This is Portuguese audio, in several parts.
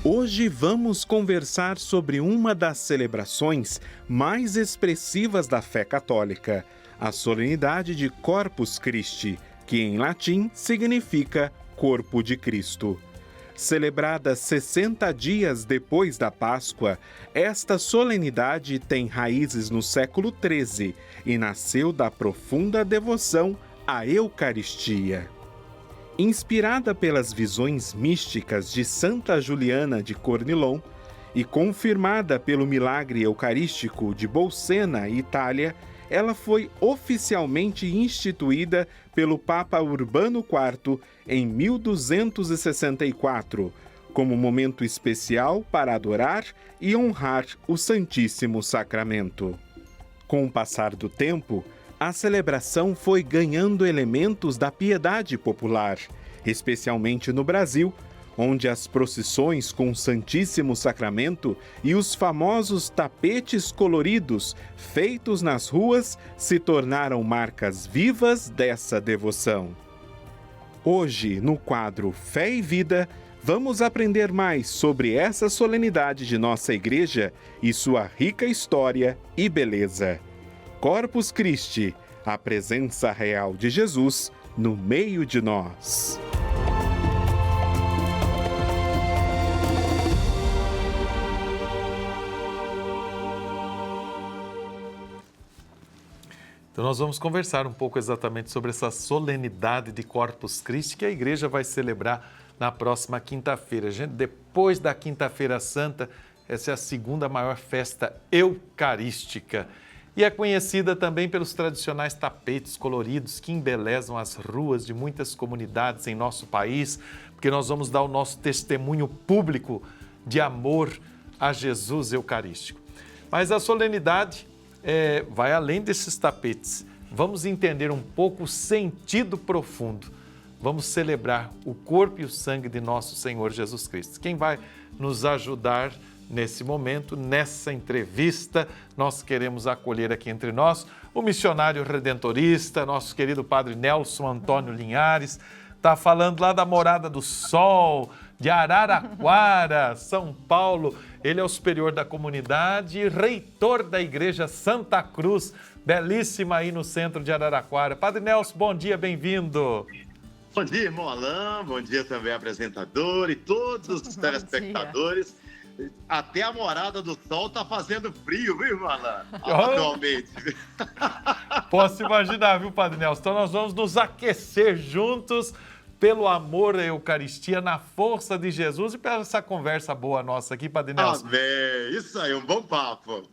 Hoje vamos conversar sobre uma das celebrações mais expressivas da fé católica, a solenidade de Corpus Christi, que em latim significa Corpo de Cristo. Celebrada 60 dias depois da Páscoa, esta solenidade tem raízes no século XIII e nasceu da profunda devoção à Eucaristia. Inspirada pelas visões místicas de Santa Juliana de Cornilon e confirmada pelo milagre eucarístico de Bolsena, Itália, ela foi oficialmente instituída pelo Papa Urbano IV em 1264, como momento especial para adorar e honrar o Santíssimo Sacramento. Com o passar do tempo, a celebração foi ganhando elementos da piedade popular, especialmente no Brasil, onde as procissões com o Santíssimo Sacramento e os famosos tapetes coloridos feitos nas ruas se tornaram marcas vivas dessa devoção. Hoje, no quadro Fé e Vida, vamos aprender mais sobre essa solenidade de nossa Igreja e sua rica história e beleza. Corpus Christi, a presença real de Jesus no meio de nós. Então nós vamos conversar um pouco exatamente sobre essa solenidade de Corpus Christi que a igreja vai celebrar na próxima quinta-feira. Gente, depois da Quinta-feira Santa, essa é a segunda maior festa eucarística. E é conhecida também pelos tradicionais tapetes coloridos que embelezam as ruas de muitas comunidades em nosso país, porque nós vamos dar o nosso testemunho público de amor a Jesus Eucarístico. Mas a solenidade vai além desses tapetes. Vamos entender um pouco o sentido profundo. Vamos celebrar o corpo e o sangue de nosso Senhor Jesus Cristo. Quem vai nos ajudar nesse momento, nessa entrevista, nós queremos acolher aqui entre nós o missionário redentorista, nosso querido Padre Nelson Antônio Linhares, está falando lá da Morada do Sol, de Araraquara, São Paulo. Ele é o superior da comunidade e reitor da Igreja Santa Cruz, belíssima aí no centro de Araraquara. Padre Nelson, bom dia, bem-vindo. Bom dia, irmão Alain, bom dia também apresentador e todos os telespectadores. Até a Morada do Sol está fazendo frio, viu, irmão Alain? Atualmente. Posso imaginar, viu, Padre Nelson? Então nós vamos nos aquecer juntos pelo amor à Eucaristia, na força de Jesus e pela essa conversa boa nossa aqui, Padre Nelson. Amém, isso aí, um bom papo.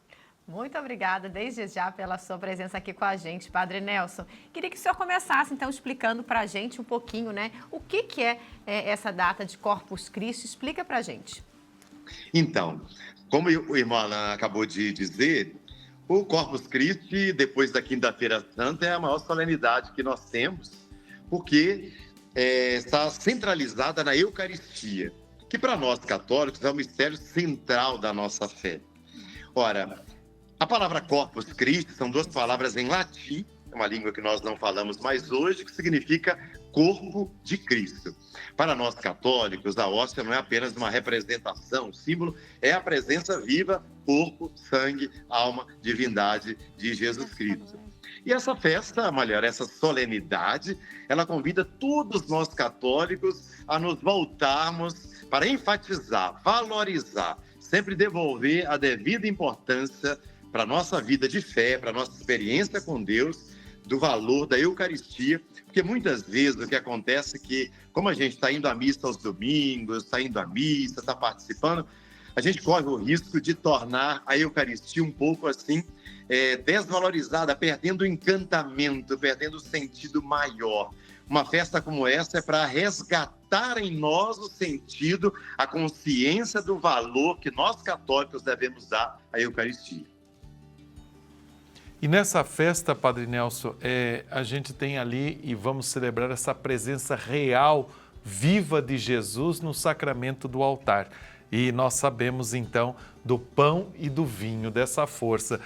Muito obrigada desde já pela sua presença aqui com a gente, Padre Nelson. Queria que o senhor começasse, então, explicando para a gente um pouquinho, né, o que é essa data de Corpus Christi. Explica para a gente. Então, como o irmão Alain acabou de dizer, o Corpus Christi, depois da Quinta-feira Santa, é a maior solenidade que nós temos, porque está centralizada na Eucaristia, que para nós católicos é o mistério central da nossa fé. Ora, a palavra Corpus Christi são duas palavras em latim, uma língua que nós não falamos mais hoje, que significa corpo de Cristo. Para nós católicos, a hóstia não é apenas uma representação, o símbolo é a presença viva, corpo, sangue, alma, divindade de Jesus Cristo. E essa festa, melhor, essa solenidade, ela convida todos nós católicos a nos voltarmos para enfatizar, valorizar, sempre devolver a devida importância para a nossa vida de fé, para a nossa experiência com Deus, do valor da Eucaristia, porque muitas vezes o que acontece é que, como a gente está indo à missa aos domingos, está indo à missa, está participando, a gente corre o risco de tornar a Eucaristia um pouco assim, desvalorizada, perdendo o encantamento, perdendo o sentido maior. Uma festa como essa é para resgatar em nós o sentido, a consciência do valor que nós católicos devemos dar à Eucaristia. E nessa festa, Padre Nelson, a gente tem ali e vamos celebrar essa presença real, viva de Jesus no sacramento do altar. E nós sabemos, então, do pão e do vinho, dessa força.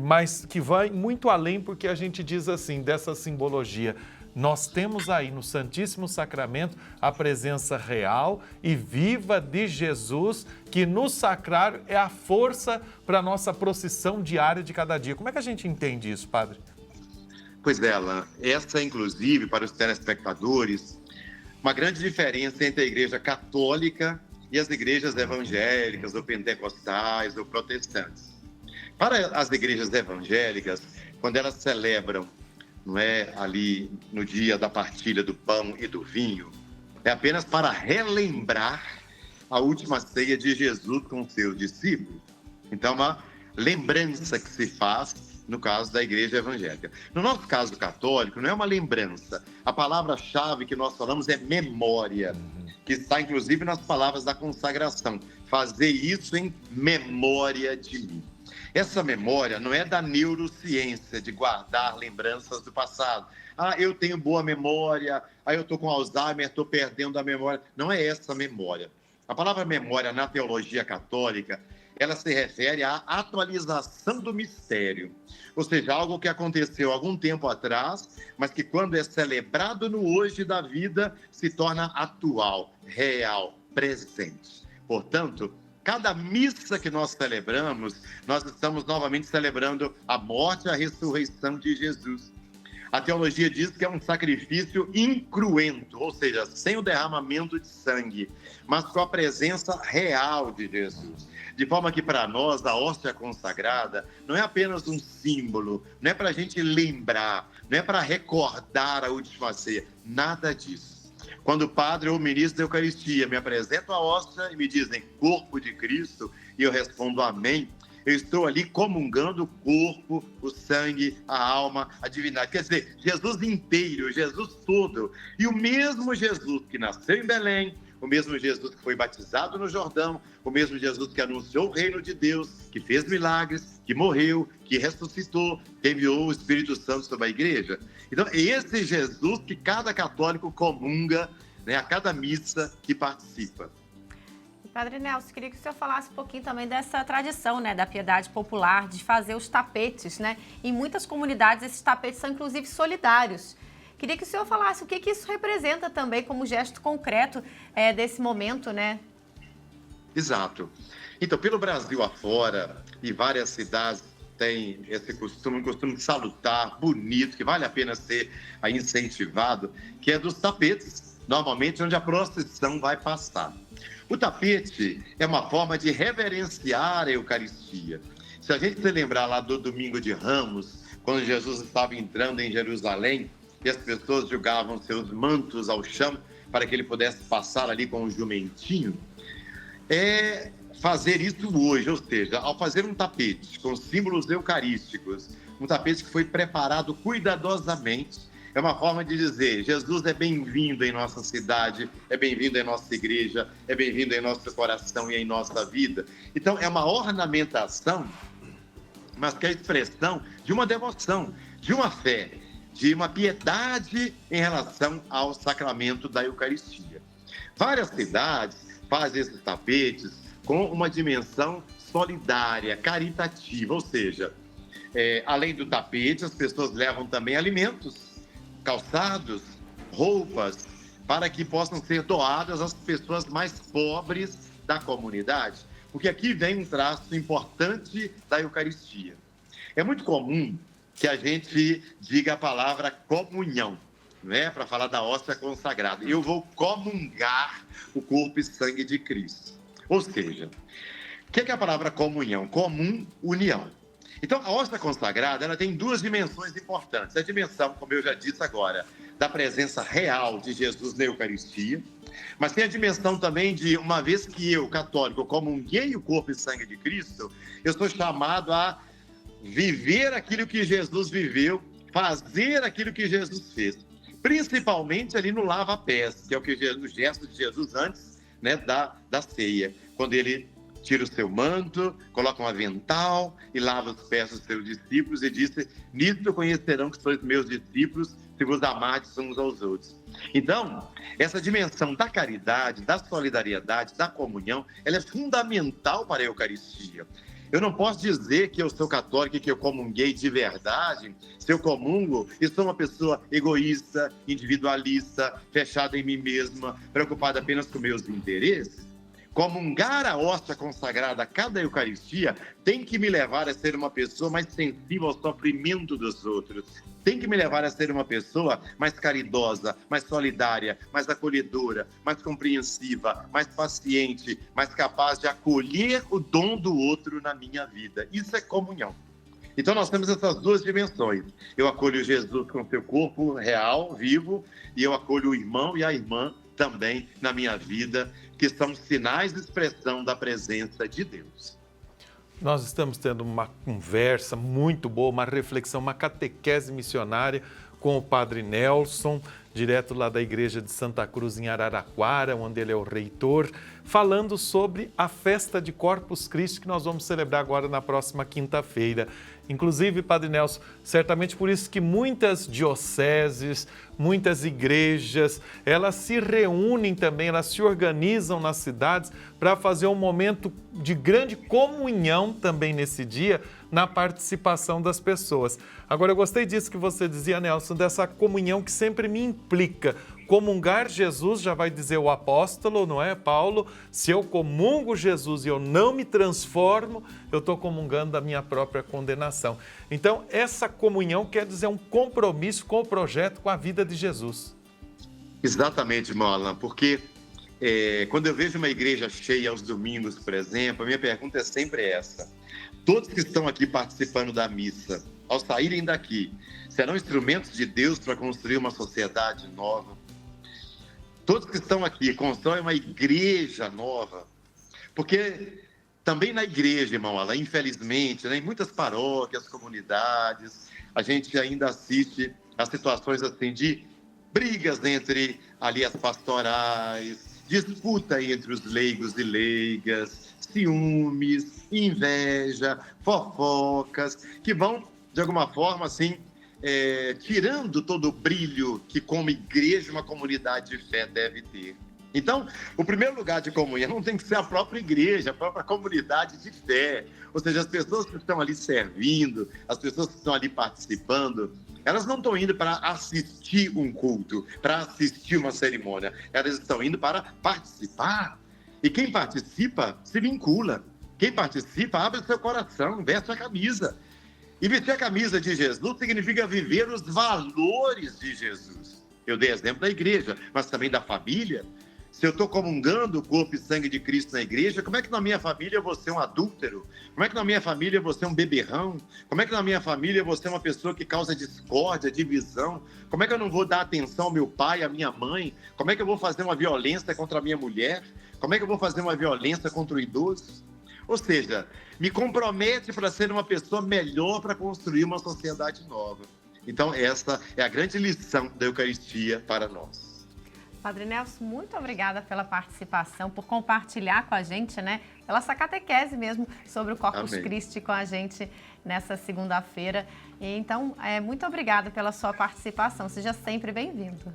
Mas que vai muito além, porque a gente diz assim, dessa simbologia. Nós temos aí no Santíssimo Sacramento a presença real e viva de Jesus, que no sacrário é a força para a nossa procissão diária de cada dia. Como é que a gente entende isso, padre? Pois é, Alan, essa inclusive para os telespectadores, uma grande diferença entre a Igreja Católica e as igrejas evangélicas, ou pentecostais, ou protestantes. Para as igrejas evangélicas, quando elas celebram, não é, ali no dia da partilha do pão e do vinho, é apenas para relembrar a última ceia de Jesus com seus discípulos. Então, uma lembrança que se faz no caso da igreja evangélica. No nosso caso católico, não é uma lembrança. A palavra-chave que nós falamos é memória, que está inclusive nas palavras da consagração. Fazer isso em memória de mim. Essa memória não é da neurociência, de guardar lembranças do passado. Eu tenho boa memória, eu estou com Alzheimer, estou perdendo a memória. Não é essa memória. A palavra memória na teologia católica, ela se refere à atualização do mistério. Ou seja, algo que aconteceu algum tempo atrás, mas que quando é celebrado no hoje da vida, se torna atual, real, presente. Portanto, cada missa que nós celebramos, nós estamos novamente celebrando a morte e a ressurreição de Jesus. A teologia diz que é um sacrifício incruento, ou seja, sem o derramamento de sangue, mas com a presença real de Jesus. De forma que para nós a hóstia consagrada não é apenas um símbolo, não é para a gente lembrar, não é para recordar a última ceia, nada disso. Quando o padre ou o ministro da Eucaristia me apresentam a hóstia e me dizem corpo de Cristo, e eu respondo amém, eu estou ali comungando o corpo, o sangue, a alma, a divindade. Quer dizer, Jesus inteiro, Jesus todo. E o mesmo Jesus que nasceu em Belém, o mesmo Jesus que foi batizado no Jordão, o mesmo Jesus que anunciou o reino de Deus, que fez milagres, que morreu, que ressuscitou, que enviou o Espírito Santo sobre a igreja. Então, é esse Jesus que cada católico comunga, né, a cada missa que participa. Padre Nelson, queria que o senhor falasse um pouquinho também dessa tradição, né, da piedade popular, de fazer os tapetes, né? Em muitas comunidades, esses tapetes são, inclusive, solidários. Queria que o senhor falasse o que isso representa também como gesto concreto desse momento, né? Exato. Então, pelo Brasil afora, e várias cidades têm esse costume, um costume salutar, bonito, que vale a pena ser incentivado, que é dos tapetes, normalmente onde a procissão vai passar. O tapete é uma forma de reverenciar a Eucaristia. Se a gente se lembrar lá do Domingo de Ramos, quando Jesus estava entrando em Jerusalém, e as pessoas jogavam seus mantos ao chão para que ele pudesse passar ali com um jumentinho, é fazer isso hoje, ou seja, ao fazer um tapete com símbolos eucarísticos, um tapete que foi preparado cuidadosamente, é uma forma de dizer, Jesus é bem-vindo em nossa cidade, é bem-vindo em nossa igreja, é bem-vindo em nosso coração e em nossa vida. Então, é uma ornamentação, mas que é a expressão de uma devoção, de uma fé, de uma piedade em relação ao sacramento da Eucaristia. Várias cidades fazem esses tapetes com uma dimensão solidária, caritativa, ou seja, além do tapete, as pessoas levam também alimentos, calçados, roupas, para que possam ser doadas às pessoas mais pobres da comunidade. Porque aqui vem um traço importante da Eucaristia. É muito comum que a gente diga a palavra comunhão, né, para falar da hóstia consagrada. Eu vou comungar o corpo e sangue de Cristo. Ou seja, o que é a palavra comunhão? Comum, união. Então, a hóstia consagrada, ela tem duas dimensões importantes. A dimensão, como eu já disse agora, da presença real de Jesus na Eucaristia, mas tem a dimensão também de, uma vez que eu, católico, comunguei o corpo e sangue de Cristo, eu sou chamado a viver aquilo que Jesus viveu, fazer aquilo que Jesus fez. Principalmente ali no lava-pés, que é o gesto de Jesus antes, né, da ceia, quando ele tira o seu manto, coloca um avental e lava os pés dos seus discípulos e disse: nisto conhecerão que sois meus discípulos, se vos amardes uns aos outros. Então, essa dimensão da caridade, da solidariedade, da comunhão, ela é fundamental para a Eucaristia. Eu não posso dizer que eu sou católico e que eu comunguei de verdade se eu comungo e sou uma pessoa egoísta, individualista, fechada em mim mesma, preocupada apenas com meus interesses. Comungar a hóstia consagrada a cada Eucaristia tem que me levar a ser uma pessoa mais sensível ao sofrimento dos outros. Tem que me levar a ser uma pessoa mais caridosa, mais solidária, mais acolhedora, mais compreensiva, mais paciente, mais capaz de acolher o dom do outro na minha vida. Isso é comunhão. Então nós temos essas duas dimensões. Eu acolho Jesus com seu corpo real, vivo, e eu acolho o irmão e a irmã também na minha vida, que são sinais de expressão da presença de Deus. Nós estamos tendo uma conversa muito boa, uma reflexão, uma catequese missionária com o Padre Nelson, direto lá da Igreja de Santa Cruz em Araraquara, onde ele é o reitor, falando sobre a festa de Corpus Christi que nós vamos celebrar agora na próxima quinta-feira. Inclusive, Padre Nelson, certamente por isso que muitas dioceses, muitas igrejas, elas se reúnem também, elas se organizam nas cidades para fazer um momento de grande comunhão também nesse dia, na participação das pessoas. Agora, eu gostei disso que você dizia, Nelson, dessa comunhão que sempre me implica. Comungar Jesus, já vai dizer o apóstolo, não é, Paulo? Se eu comungo Jesus e eu não me transformo, eu estou comungando da minha própria condenação. Então, essa comunhão quer dizer um compromisso com o projeto, com a vida de Jesus. Exatamente, irmão Alain, porque quando eu vejo uma igreja cheia aos domingos, por exemplo, a minha pergunta é sempre essa. Todos que estão aqui participando da missa, ao saírem daqui, serão instrumentos de Deus para construir uma sociedade nova? Todos que estão aqui constroem uma igreja nova? Porque também na igreja, irmão Alain, infelizmente, né, em muitas paróquias, comunidades, a gente ainda assiste a situações assim de brigas entre ali as pastorais, disputa entre os leigos e leigas, ciúmes, inveja, fofocas, que vão, de alguma forma, assim, tirando todo o brilho que, como igreja, uma comunidade de fé deve ter. Então, o primeiro lugar de comunhão tem que ser a própria igreja, a própria comunidade de fé. Ou seja, as pessoas que estão ali servindo, as pessoas que estão ali participando, elas não estão indo para assistir um culto, para assistir uma cerimônia. Elas estão indo para participar. E quem participa se vincula. Quem participa abre o seu coração, veste a camisa. E vestir a camisa de Jesus significa viver os valores de Jesus. Eu dei exemplo da igreja, mas também da família. Se eu estou comungando o corpo e sangue de Cristo na igreja, como é que na minha família eu vou ser um adúltero? Como é que na minha família eu vou ser um beberrão? Como é que na minha família eu vou ser uma pessoa que causa discórdia, divisão? Como é que eu não vou dar atenção ao meu pai, à minha mãe? Como é que eu vou fazer uma violência contra a minha mulher? Como é que eu vou fazer uma violência contra o idoso? Ou seja, me compromete para ser uma pessoa melhor para construir uma sociedade nova. Então, essa é a grande lição da Eucaristia para nós. Padre Nelson, muito obrigada pela participação, por compartilhar com a gente, né, pela essa catequese mesmo sobre o Corpus Christi com a gente nessa segunda-feira. Então, muito obrigada pela sua participação. Seja sempre bem-vindo.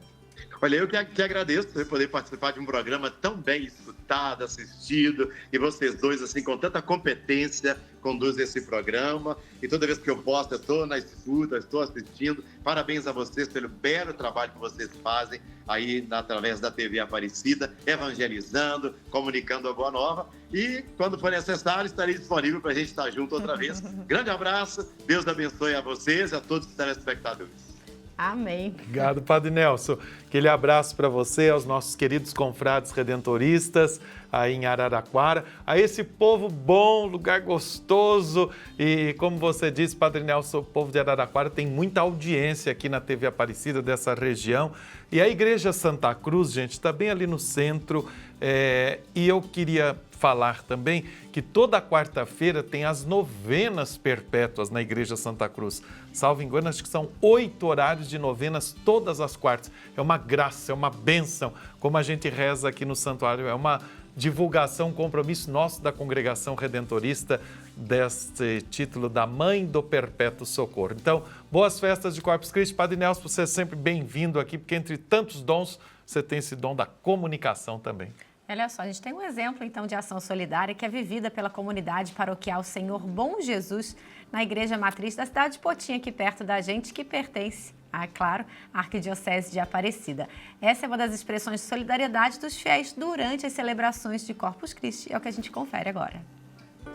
Olha, eu que agradeço por poder participar de um programa tão bem escutado, assistido, e vocês dois, assim, com tanta competência, conduzem esse programa. E toda vez que eu posso, eu estou na escuta, estou assistindo. Parabéns a vocês pelo belo trabalho que vocês fazem aí através da TV Aparecida, evangelizando, comunicando a Boa Nova. E, quando for necessário, estarei disponível para a gente estar junto outra vez. Grande abraço, Deus abençoe a vocês e a todos os telespectadores. Amém. Obrigado, Padre Nelson. Aquele abraço para você, aos nossos queridos confrades redentoristas aí em Araraquara, a esse povo bom, lugar gostoso. E como você disse, Padre Nelson, o povo de Araraquara tem muita audiência aqui na TV Aparecida dessa região. E a Igreja Santa Cruz, gente, está bem ali no centro. E eu queria falar também que toda quarta-feira tem as novenas perpétuas na Igreja Santa Cruz. Salvo engano, acho que são 8 horários de novenas todas as quartas. É uma graça, é uma bênção, como a gente reza aqui no santuário. É uma divulgação, compromisso nosso da Congregação Redentorista deste título da Mãe do Perpétuo Socorro. Então, boas festas de Corpus Christi. Padre Nelson, você é sempre bem-vindo aqui, porque entre tantos dons, você tem esse dom da comunicação também. Olha só, a gente tem um exemplo, então, de ação solidária que é vivida pela comunidade paroquial Senhor Bom Jesus, na Igreja Matriz da cidade de Potinha, aqui perto da gente, que pertence, claro, à Arquidiocese de Aparecida. Essa é uma das expressões de solidariedade dos fiéis durante as celebrações de Corpus Christi. É o que a gente confere agora.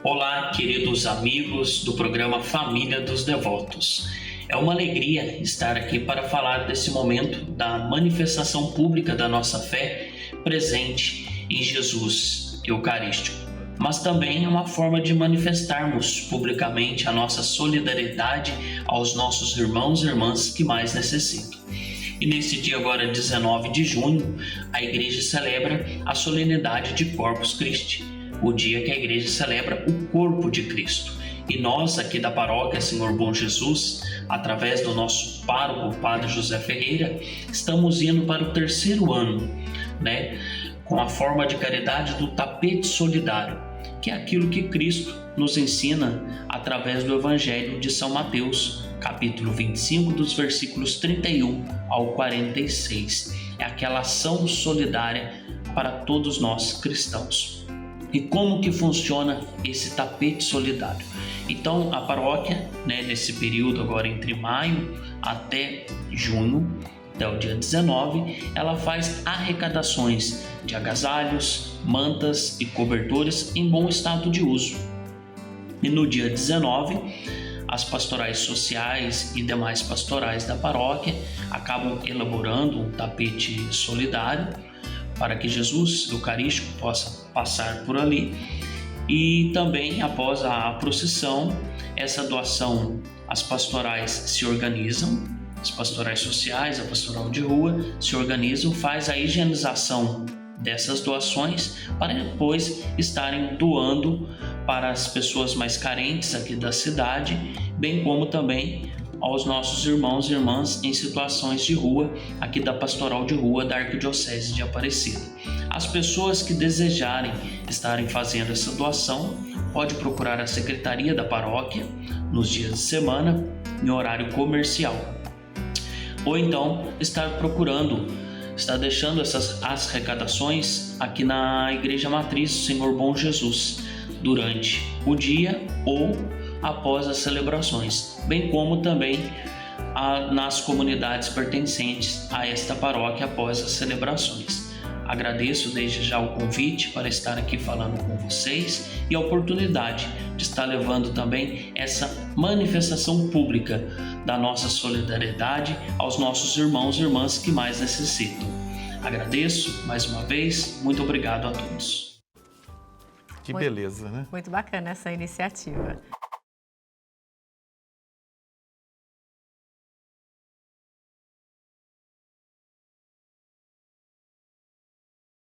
Olá, queridos amigos do programa Família dos Devotos. É uma alegria estar aqui para falar desse momento da manifestação pública da nossa fé presente em Jesus Eucarístico, mas também é uma forma de manifestarmos publicamente a nossa solidariedade aos nossos irmãos e irmãs que mais necessitam. E nesse dia agora, 19 de junho, a Igreja celebra a solenidade de Corpus Christi, o dia que a Igreja celebra o corpo de Cristo. E nós aqui da paróquia Senhor Bom Jesus, através do nosso pároco, Padre José Ferreira, estamos indo para o 3º ano, com a forma de caridade do tapete solidário, que é aquilo que Cristo nos ensina através do Evangelho de São Mateus, capítulo 25, dos versículos 31 ao 46. É aquela ação solidária para todos nós cristãos. E como que funciona esse tapete solidário? Então, a paróquia, nesse período agora entre maio até junho, até o dia 19, ela faz arrecadações de agasalhos, mantas e cobertores em bom estado de uso. E no dia 19, as pastorais sociais e demais pastorais da paróquia acabam elaborando um tapete solidário para que Jesus Eucarístico possa passar por ali. E também, após a procissão, essa doação, as pastorais se organizam, as pastorais sociais, a pastoral de rua se organizam, faz a higienização dessas doações para depois estarem doando para as pessoas mais carentes aqui da cidade, bem como também aos nossos irmãos e irmãs em situações de rua, aqui da pastoral de rua da Arquidiocese de Aparecida. As pessoas que desejarem estarem fazendo essa doação, pode procurar a secretaria da paróquia nos dias de semana, em horário comercial. Ou então estar deixando essas arrecadações aqui na Igreja Matriz Senhor Bom Jesus, durante o dia ou após as celebrações, bem como também nas comunidades pertencentes a esta paróquia após as celebrações. Agradeço desde já o convite para estar aqui falando com vocês e a oportunidade de estar levando também essa manifestação pública da nossa solidariedade aos nossos irmãos e irmãs que mais necessitam. Agradeço mais uma vez, muito obrigado a todos. Que beleza, né? Muito bacana essa iniciativa.